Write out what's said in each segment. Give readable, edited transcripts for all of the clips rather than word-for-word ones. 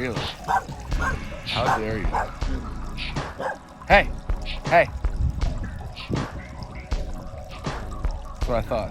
Really? How dare you? Hey! Hey! That's what I thought.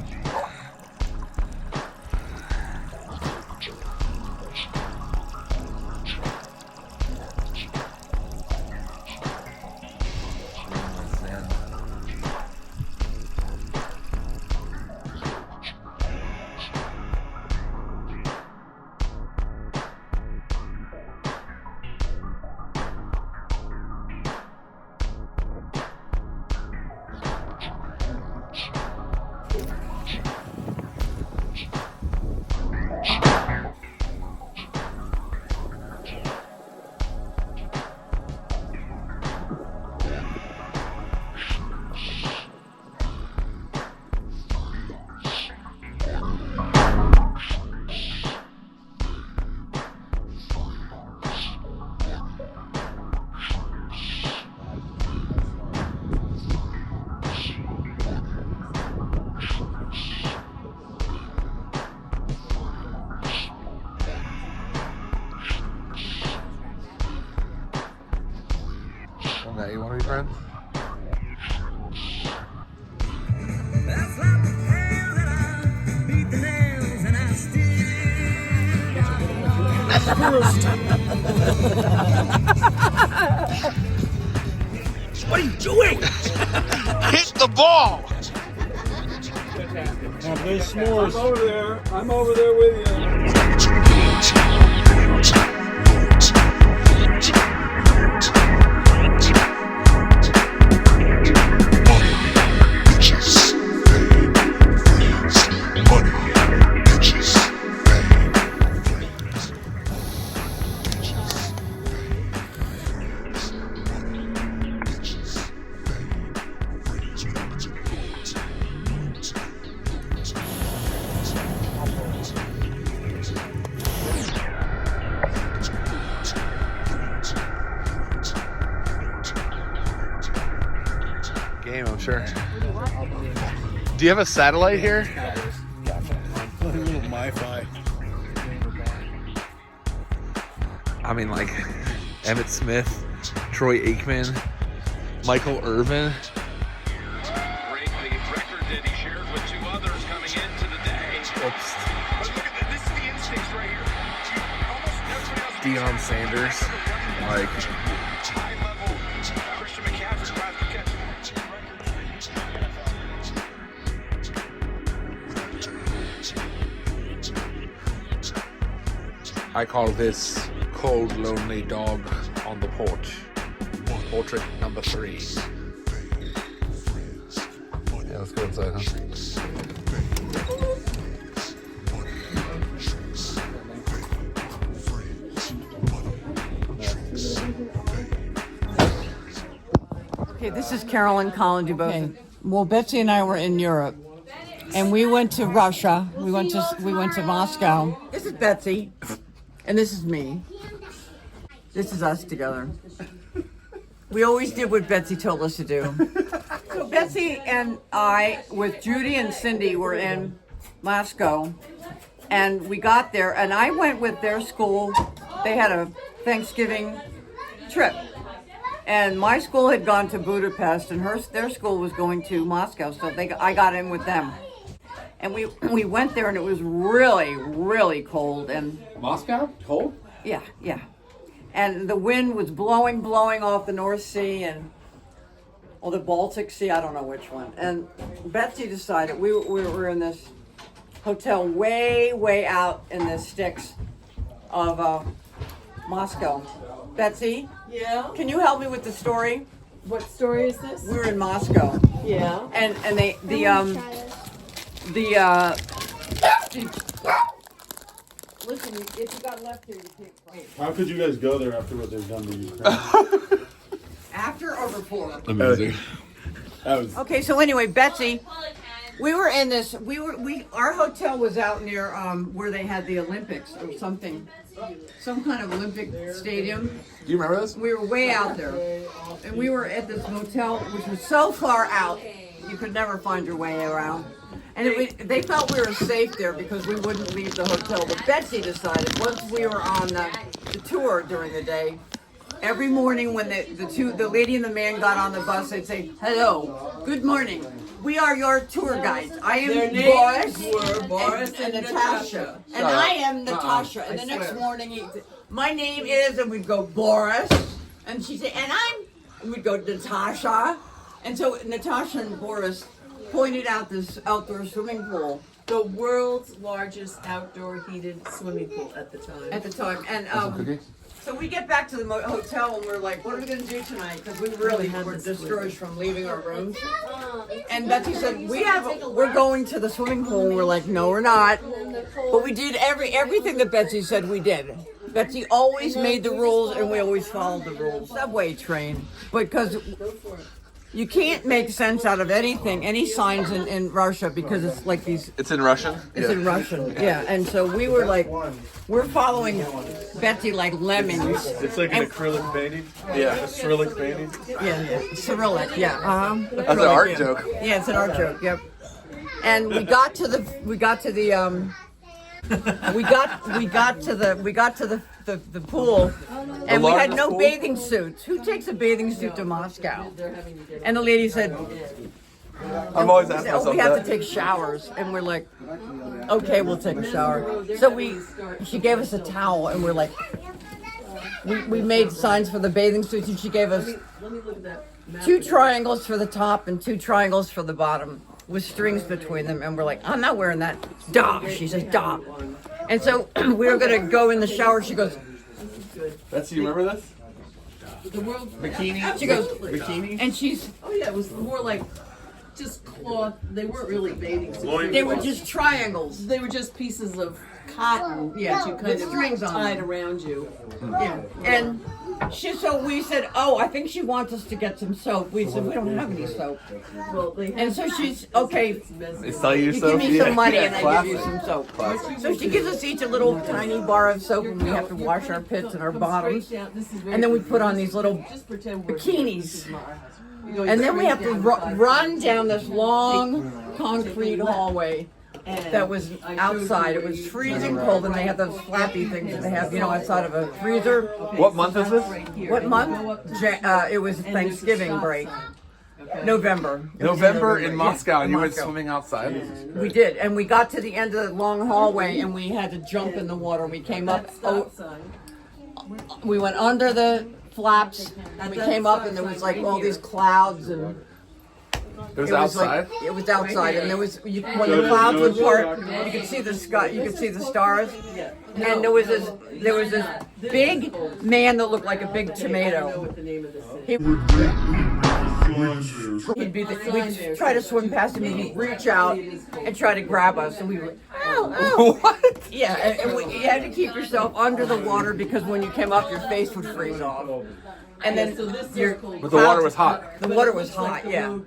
That you want to be friends? What are you doing? Hit the ball! Now play s'mores. I'm over there with you. Game, I'm sure. Do you have a satellite here? A little MiFi. I mean, like Emmett Smith, Troy Aikman, Michael Irvin. Break the record that he shared with two others coming into the day. Oops. But look at this is the instincts right here. Almost everybody else. Deion Sanders. Like, High level Christian McCaffrey tries to catch I call this cold, lonely dog on the porch. Portrait number 3. Yeah, let's go inside, huh? Okay, this is Carolyn Collin Dubose. Okay. Well, Betsy and I were in Europe, and we went to Russia. We went to Moscow. This is Betsy, and this is me. This is us together. We always did what Betsy told us to do. So Betsy and I, with Judy and Cindy, were in Moscow, and we got there, and I went with their school. They had a Thanksgiving trip. And my school had gone to Budapest, and their school was going to Moscow, so I got in with them. And we went there, and it was really, really cold. And Moscow? Cold? yeah. And the wind was blowing off the North Sea or the Baltic Sea, I don't know which one. And Betsy decided, we were in this hotel way out in the sticks of Moscow. Betsy? Yeah. Can you help me with the story? What story is this? We were in Moscow, Yeah. and listen, if you got left here, you can't fight. How could you guys go there after what they've done to Ukraine? After or before? Amazing. That was Okay, so anyway, Betsy, we were in this. Our hotel was out near where they had the Olympics or something, some kind of Olympic stadium. Do you remember this? We were way out there, and we were at this motel which was so far out you could never find your way around. And they felt we were safe there because we wouldn't leave the hotel. But Betsy decided once we were on the tour during the day, every morning when the lady and the man got on the bus, they'd say, "Hello, good morning. We are your tour guides. I am Boris and Natasha. And I am Natasha." And the next morning, my name is, and we'd go, Boris. And she'd say, and we'd go, Natasha. And so Natasha and Boris pointed out this outdoor swimming pool. The world's largest outdoor heated swimming pool at the time. And so we get back to the hotel and we're like, what are we going to do tonight? Because we really were discouraged from leaving our rooms. And Betsy said, we're going to the swimming pool. And we're like, no, we're not. But we did everything that Betsy said we did. Betsy always made the rules and we always followed the rules. Subway train. Because you can't make sense out of anything, any signs in Russia, because it's like these... It's in Russian? It's in Russian, yeah. And so we were like, we're following Betsy like lemmings. It's like an acrylic painting. Yeah. A Cyrillic painting. Yeah. Cyrillic, yeah. Uh-huh. That's an art joke. Yeah, it's an art joke, yep. And we got to the pool, and we had no bathing suits. Who takes a bathing suit to Moscow? And the lady said, I'm always asking myself we have that. to take showers. And we're like, okay, we'll take a shower. So she gave us a towel, and we're like, we made signs for the bathing suits, and she gave us 2 triangles for the top and 2 triangles for the bottom with strings between them. And we're like, I'm not wearing that. Duh, she says, duh. And so we were going to go in the shower. She goes, Betsy, you remember this? The world Bikini? She goes, Bikini? and she's, Oh yeah, it was more like just cloth. They weren't really bathing suits. they were just triangles. They were just pieces of cotton that you kind with of strings on tied them. around you. Yeah. And so we said, oh, I think she wants us to get some soap. We said, we don't have any soap. Well, they had And so she's, okay, They sell you you soap? give me some money and I Classic. give you some soap. So she gives us each a little tiny bar of soap and we have to wash our pits and our bottoms. And then we put on these little just pretend we're bikinis. And then we have to run down this long concrete hallway that was outside. It was freezing cold, and they had those flappy things that they have, outside of a freezer. What month is this? What month? It was Thanksgiving break. November. It was November in yeah, Moscow, and you went Moscow. swimming outside? We did, and we got to the end of the long hallway, and we had to jump in the water. We came up, we went under the flaps, and we came up, and there was like all these clouds, and It was it was outside? like, it was outside, and there was when the clouds would part, you could see the sky, you could see the stars, and there was this big man that looked like a big tomato. We'd try to swim past him, and he'd reach out and try to grab us, and we were, ow. What? Yeah, and you had to keep yourself under the water because when you came up, your face would freeze off. And then But the water was hot. The water was hot, yeah.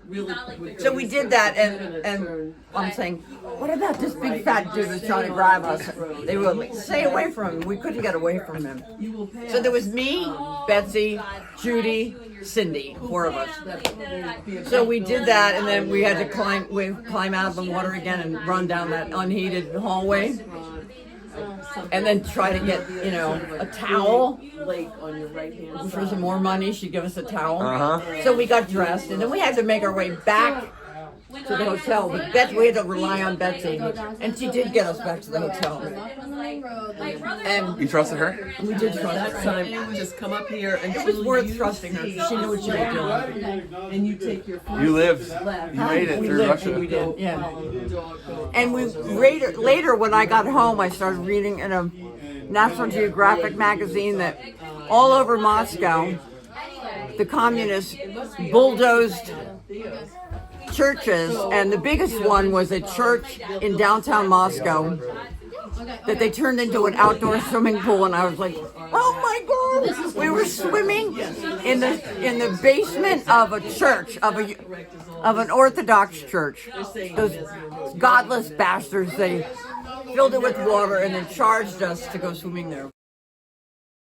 So we did that, and I'm saying, what about this big fat dude that's trying to grab us? They were like, stay away from him. We couldn't get away from him. So there was me, Betsy, Judy, Cindy, 4 of us. So we did that, and then we had to climb out of the water again and run down that unheated hallway. And then try to get, a towel. For some more money, she'd give us a towel. Uh-huh. So we got dressed, and then we had to make our way back to the hotel. But we had to rely on Betsy, and she did get us back to the hotel. And You trusted her? we did trust her. time, just come up here and It was worth trusting her. She knew what she was doing. and you take your You lived. You made it We through lived, Russia. and we did, yeah. And later when I got home, I started reading in a National Geographic magazine that all over Moscow, the communists bulldozed churches, and the biggest one was a church in downtown Moscow that they turned into an outdoor swimming pool, and I was like, oh my God, we were swimming in the basement of a church, of an Orthodox church. Those godless bastards, they filled it with water and then charged us to go swimming there.